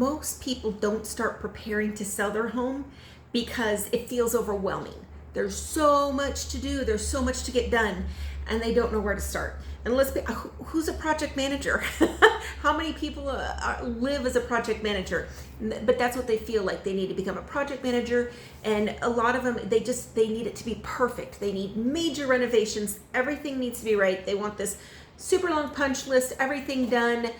most people don't start preparing to sell their home because it feels overwhelming. There's so much to do, there's so much to get done, and they don't know where to start. And let's be, who's a project manager? How many people live as a project manager? But that's what they feel like. They need to become a project manager, and a lot of them, they need it to be perfect. They need major renovations. Everything needs to be right. They want this super long punch list, everything done,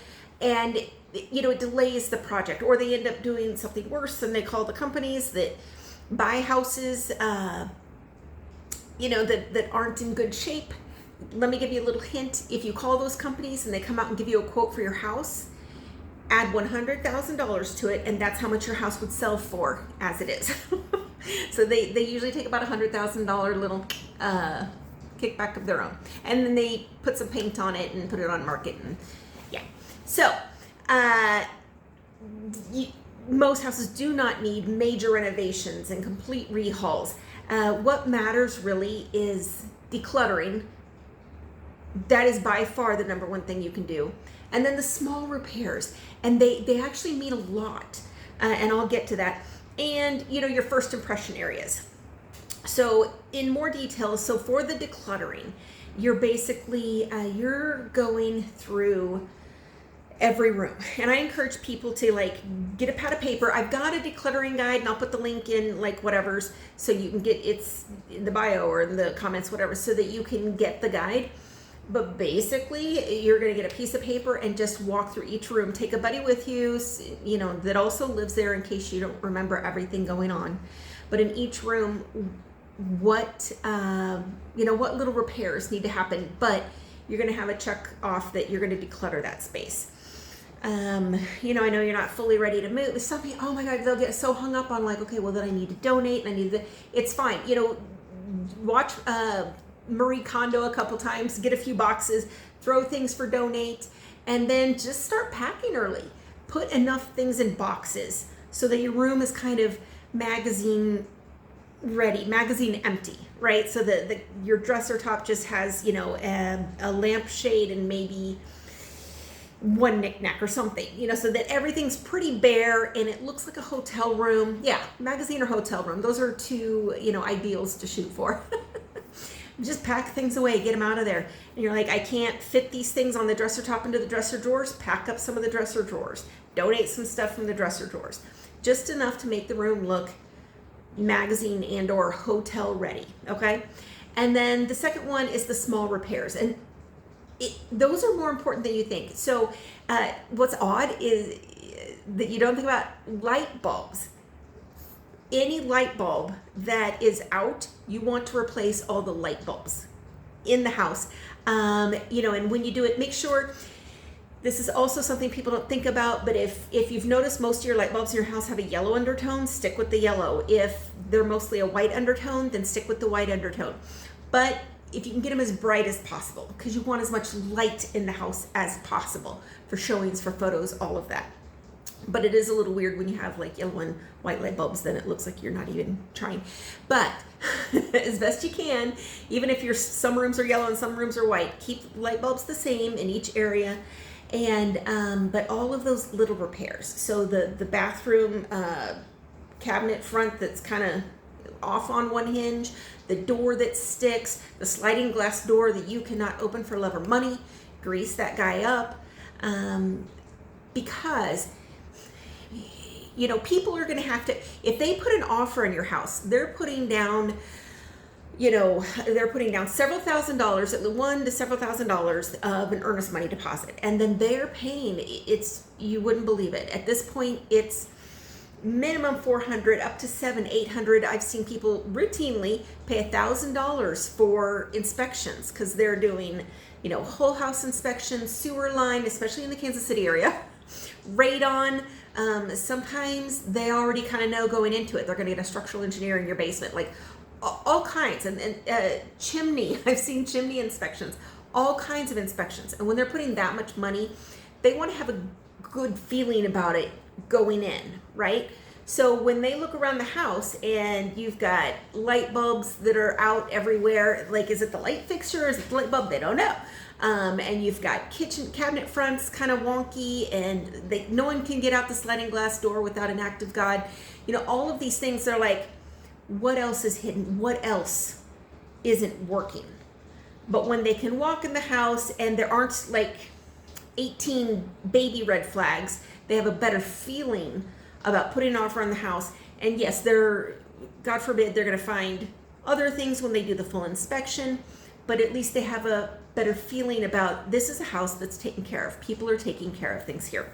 and it delays the project, or they end up doing something worse, and they call the companies that buy houses, that aren't in good shape. Let me give you a little hint. If you call those companies and they come out and give you a quote for your house, add $100,000 to it, and that's how much your house would sell for as it is. So they usually take about $100,000 little kickback of their own, and then they put some paint on it and put it on market, and yeah. So most houses do not need major renovations and complete rehauls. What matters really is decluttering. That is by far the number one thing you can do. And then the small repairs, and they actually mean a lot, and I'll get to that. And your first impression areas. So in more detail, so for the decluttering, you're basically you're going through every room, and I encourage people to get a pad of paper. I've got a decluttering guide, and I'll put the link in whatever's, so you can get, it's in the bio or in the comments, whatever, so that you can get the guide. But basically, you're going to get a piece of paper and just walk through each room. Take a buddy with you, that also lives there in case you don't remember everything going on. But in each room, what little repairs need to happen. But you're going to have a check off that you're going to declutter that space. I know you're not fully ready to move. Some people, oh my God, they'll get so hung up on okay, well then I need to donate, and it's fine. Watch Marie Kondo a couple times, get a few boxes, throw things for donate, and then just start packing early. Put enough things in boxes so that your room is kind of magazine ready, magazine empty, right? So that your dresser top just has, a lampshade and maybe one knickknack or something, so that everything's pretty bare and it looks like a hotel room. Yeah, magazine or hotel room. Those are two, ideals to shoot for. Just pack things away, get them out of there. And you're like, I can't fit these things on the dresser top into the dresser drawers. Pack up some of the dresser drawers. Donate some stuff from the dresser drawers. Just enough to make the room look magazine and or hotel ready, okay? And then the second one is the small repairs. And those are more important than you think. So what's odd is that you don't think about light bulbs. Any light bulb that is out, you want to replace all the light bulbs in the house. And when you do it, make sure, this is also something people don't think about, but if you've noticed most of your light bulbs in your house have a yellow undertone, stick with the yellow. If they're mostly a white undertone, then stick with the white undertone. But if you can get them as bright as possible, because you want as much light in the house as possible for showings, for photos, all of that. But it is a little weird when you have yellow and white light bulbs, then it looks like you're not even trying. But as best you can, even if some rooms are yellow and some rooms are white, keep light bulbs the same in each area. And but all of those little repairs. So the bathroom cabinet front that's kind of off on one hinge, the door that sticks, the sliding glass door that you cannot open for love or money, grease that guy up, because people are going to have to, if they put an offer in your house, they're putting down several $1,000s, at $1,000 to several $1,000s of an earnest money deposit. And then they're paying, you wouldn't believe it. At this point, it's minimum $400 up to $700, $800. I've seen people routinely pay $1,000 for inspections because they're doing, whole house inspections, sewer line, especially in the Kansas City area, radon. Sometimes they already kind of know going into it, they're going to get a structural engineer in your basement, all kinds, and chimney. I've seen chimney inspections, all kinds of inspections. And when they're putting that much money, they want to have a good feeling about it going in, right? So when they look around the house and you've got light bulbs that are out everywhere, is it the light fixture? Is it the light bulb? They don't know. and you've got kitchen cabinet fronts kind of wonky, and no one can get out the sliding glass door without an act of God. All of these things are like, what else is hidden? What else isn't working? But when they can walk in the house and there aren't like 18 baby red flags, they have a better feeling about putting an offer on the house. And yes, God forbid, they're going to find other things when they do the full inspection, but at least they have a better feeling about, this is a house that's taken care of. People are taking care of things here,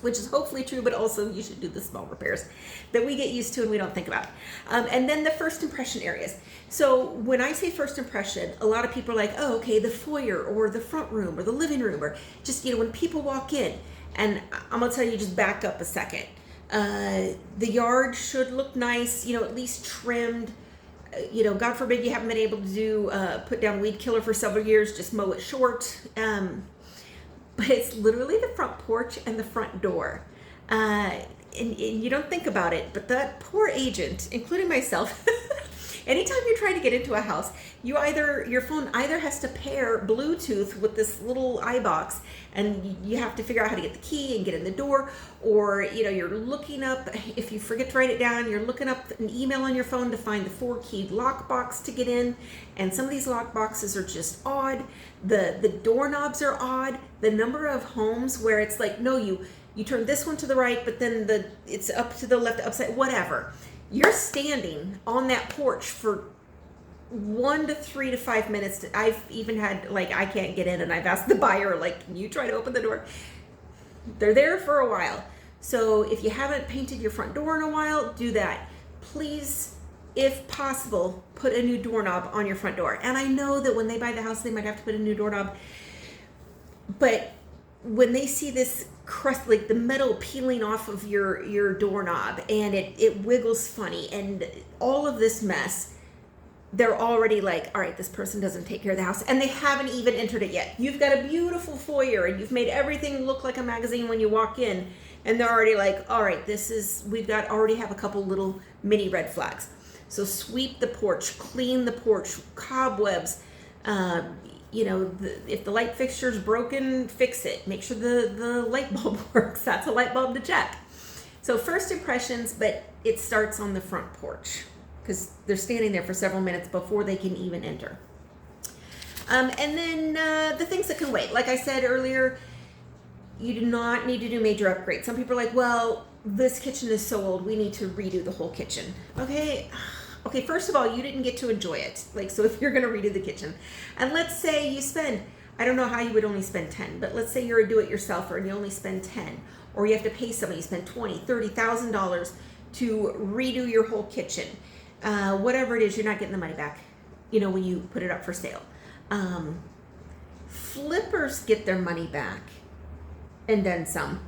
which is hopefully true, but also you should do the small repairs that we get used to and we don't think about. And then the first impression areas. So when I say first impression, a lot of people are like, oh, okay, the foyer or the front room or the living room, or just, when people walk in. And I'm gonna tell you, just back up a second. The yard should look nice, at least trimmed. God forbid you haven't been able to put down weed killer for several years, just mow it short. But it's literally the front porch and the front door. And you don't think about it, but that poor agent, including myself, anytime you're trying to get into a house, your phone either has to pair Bluetooth with this little iBox, and you have to figure out how to get the key and get in the door, or you're looking up, if you forget to write it down, you're looking up an email on your phone to find the 4-key lockbox to get in. And some of these lock boxes are just odd. The doorknobs are odd. The number of homes where it's like, no, you turn this one to the right, but then it's up to the left, upside, whatever. You're standing on that porch for 1 to 3 to 5 minutes. I've even had, I can't get in, and I've asked the buyer, can you try to open the door? They're there for a while. So if you haven't painted your front door in a while, do that. Please, if possible, put a new doorknob on your front door. And I know that when they buy the house, they might have to put a new doorknob. But when they see this crust, like the metal peeling off of your doorknob, and it wiggles funny, and all of this mess, they're already like, all right, this person doesn't take care of the house, and they haven't even entered it yet. You've got a beautiful foyer, and you've made everything look like a magazine when you walk in, and they're already like, all right, already have a couple little mini red flags. So sweep the porch, clean the porch, cobwebs, if the light fixture's broken, fix it. Make sure the light bulb works. That's a light bulb to check. So first impressions, but it starts on the front porch because they're standing there for several minutes before they can even enter. And then the things that can wait. Like I said earlier, you do not need to do major upgrades. Some people are like, well, this kitchen is so old, we need to redo the whole kitchen. Okay, first of all, you didn't get to enjoy it. So if you're gonna redo the kitchen, and let's say you spend, I don't know how you would only spend 10, but let's say you're a do-it-yourselfer and you only spend 10, or you have to pay somebody, you spend $20,000, $30,000 to redo your whole kitchen. Whatever it is, you're not getting the money back, when you put it up for sale. Flippers get their money back, and then some,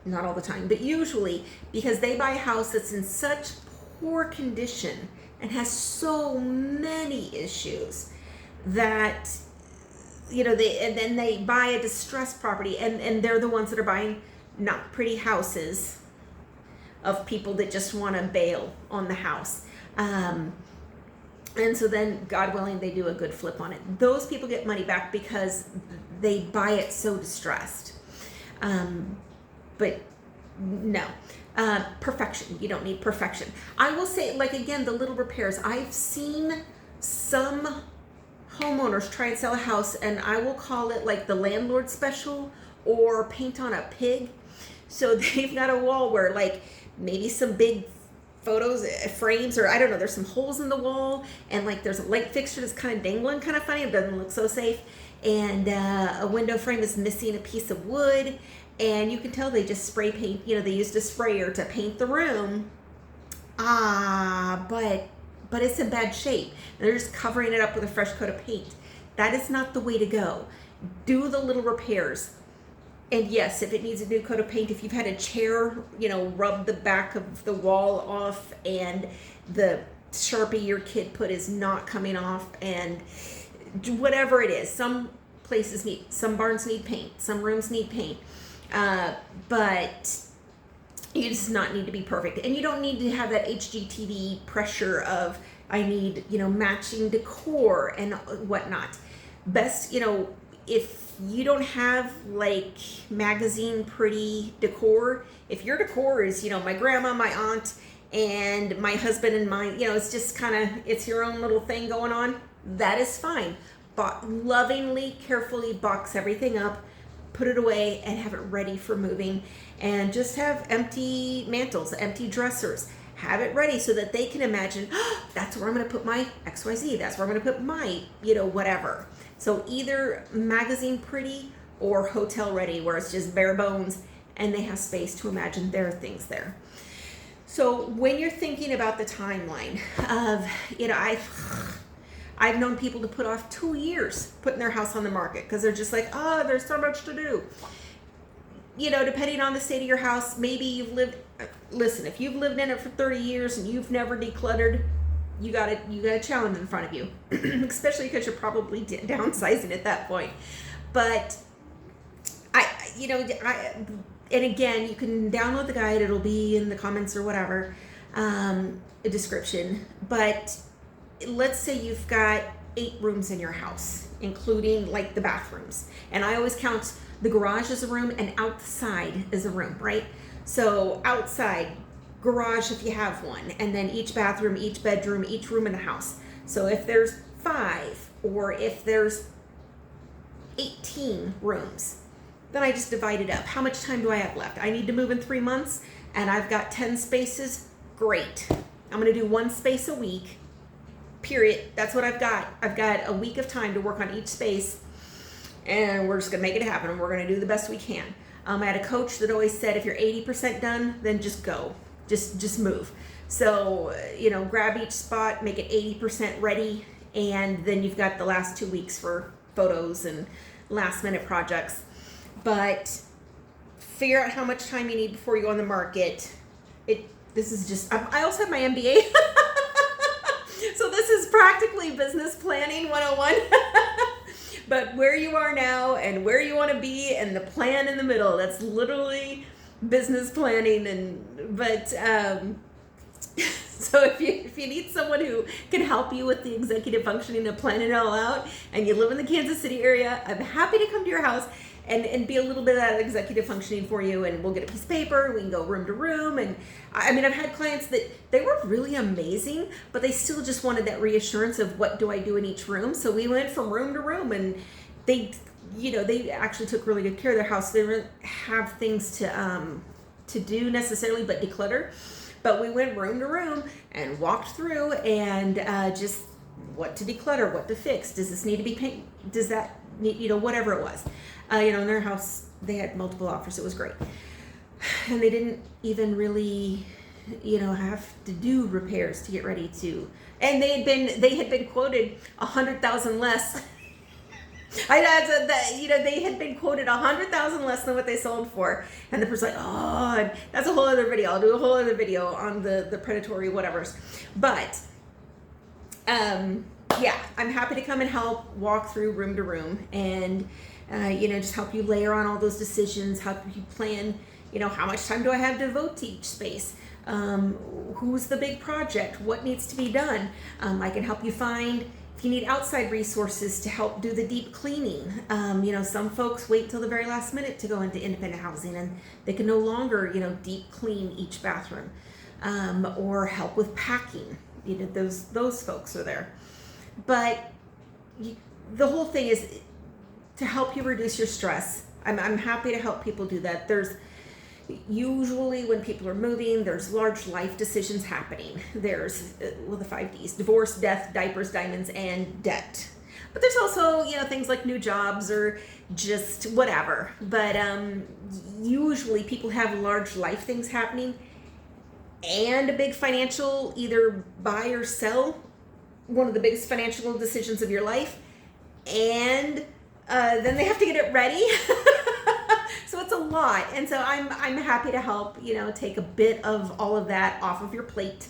not all the time, but usually, because they buy a house that's in such poor condition and has so many issues that they buy a distressed property, and they're the ones that are buying not pretty houses of people that just want to bail on the house. And so then, God willing, they do a good flip on it. Those people get money back because they buy it so distressed. But no. Perfection. You don't need perfection. I will say, again, the little repairs. I've seen some homeowners try and sell a house, and I will call it the landlord special or paint on a pig. So they've got a wall where maybe some big photos, frames, or I don't know, there's some holes in the wall, and there's a light fixture that's kind of dangling, kind of funny. It doesn't look so safe. And a window frame is missing a piece of wood. And you can tell they just spray paint, they used a sprayer to paint the room. But it's in bad shape. And they're just covering it up with a fresh coat of paint. That is not the way to go. Do the little repairs. And yes, if it needs a new coat of paint, if you've had a chair, rub the back of the wall off, and the Sharpie your kid put is not coming off, and whatever it is, some barns need paint, some rooms need paint. But you just not need to be perfect, and you don't need to have that HGTV pressure of I need matching decor and whatnot. Best, if you don't have like magazine pretty decor, if your decor is, my grandma, my aunt, and my husband and mine, it's just kind of, it's your own little thing going on, that is fine. But lovingly, carefully box everything up, put it away, and have it ready for moving. And just have empty mantles, empty dressers. Have it ready so that they can imagine, that's where I'm going to put my XYZ. That's where I'm going to put my, whatever. So either magazine pretty or hotel ready, where it's just bare bones and they have space to imagine their things there. So when you're thinking about the timeline of, I've known people to put off 2 years putting their house on the market because they're just like, there's so much to do. Depending on the state of your house, maybe if you've lived in it for 30 years and you've never decluttered, you got a challenge in front of you, especially because you're probably downsizing at that point. But and again, you can download the guide. It'll be in the comments or whatever, a description. But let's say you've got 8 rooms in your house, including like the bathrooms. And I always count the garage as a room and outside as a room, right? So outside, garage if you have one, and then each bathroom, each bedroom, each room in the house. So if there's 5 or if there's 18 rooms, then I just divide it up. How much time do I have left? I need to move in 3 months and I've got 10 spaces. Great. I'm going to do 1 space a week, period. That's what I've got. I've got a week of time to work on each space, and we're just going to make it happen, and we're going to do the best we can. I had a coach that always said, if you're 80% done, then just go. Just move. So, grab each spot, make it 80% ready, and then you've got the last 2 weeks for photos and last minute projects. But figure out how much time you need before you go on the market. This is just, I also have my MBA. So this is practically business planning 101. But where you are now and where you want to be and the plan in the middle, that's literally business planning. So if you need someone who can help you with the executive functioning of planning it all out, and you live in the Kansas City area, I'm happy to come to your house and be a little bit of that executive functioning for you, and we'll get a piece of paper, we can go room to room. And I've had clients that they were really amazing, but they still just wanted that reassurance of what do I do in each room. So we went from room to room, and they actually took really good care of their house. They didn't have things to do necessarily, but declutter. But we went room to room and walked through and just what to declutter, what to fix. Does this need to be painted? Does that need, whatever it was. In their house, they had multiple offers. It was great. And they didn't even really, have to do repairs to get ready to. And they had been quoted 100,000 less. They had been quoted 100,000 less than what they sold for. And the person's like, that's a whole other video. I'll do a whole other video on the predatory whatevers. But, I'm happy to come and help walk through room to room and, just help you layer on all those decisions, help you plan, how much time do I have to devote to each space? Who's the big project? What needs to be done? I can help you find, if you need outside resources to help do the deep cleaning. Some folks wait till the very last minute to go into independent housing, and they can no longer, deep clean each bathroom, or help with packing. Those folks are there. But the whole thing is to help you reduce your stress. I'm happy to help people do that. There's usually, when people are moving, there's large life decisions happening. There's the 5 Ds: divorce, death, diapers, diamonds, and debt. But there's also, things like new jobs or just whatever. But usually people have large life things happening and a big financial, either buy or sell, one of the biggest financial decisions of your life. And then they have to get it ready. So it's a lot. And so I'm happy to help, take a bit of all of that off of your plate,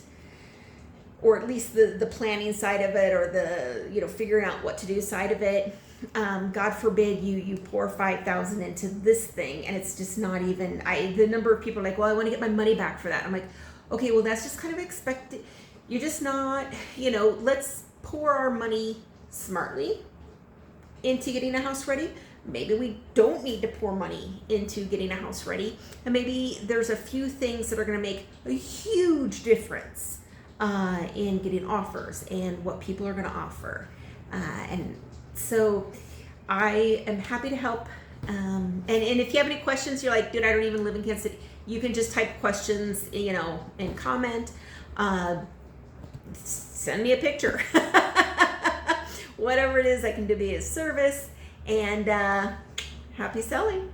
or at least the planning side of it, or the, figuring out what to do side of it. God forbid you pour $5,000 into this thing and it's just not even, the number of people are like, well, I want to get my money back for that. I'm like, okay, well, that's just kind of expected. You're just not, let's pour our money smartly into getting a house ready. maybe we don't need to pour money into getting a house ready, and maybe there's a few things that are going to make a huge difference in getting offers and what people are going to offer. And so I am happy to help. And if you have any questions, you're like, dude, I don't even live in Kansas City, you can just type questions, and comment. Send me a picture. Whatever it is I can do, be a service. And happy selling.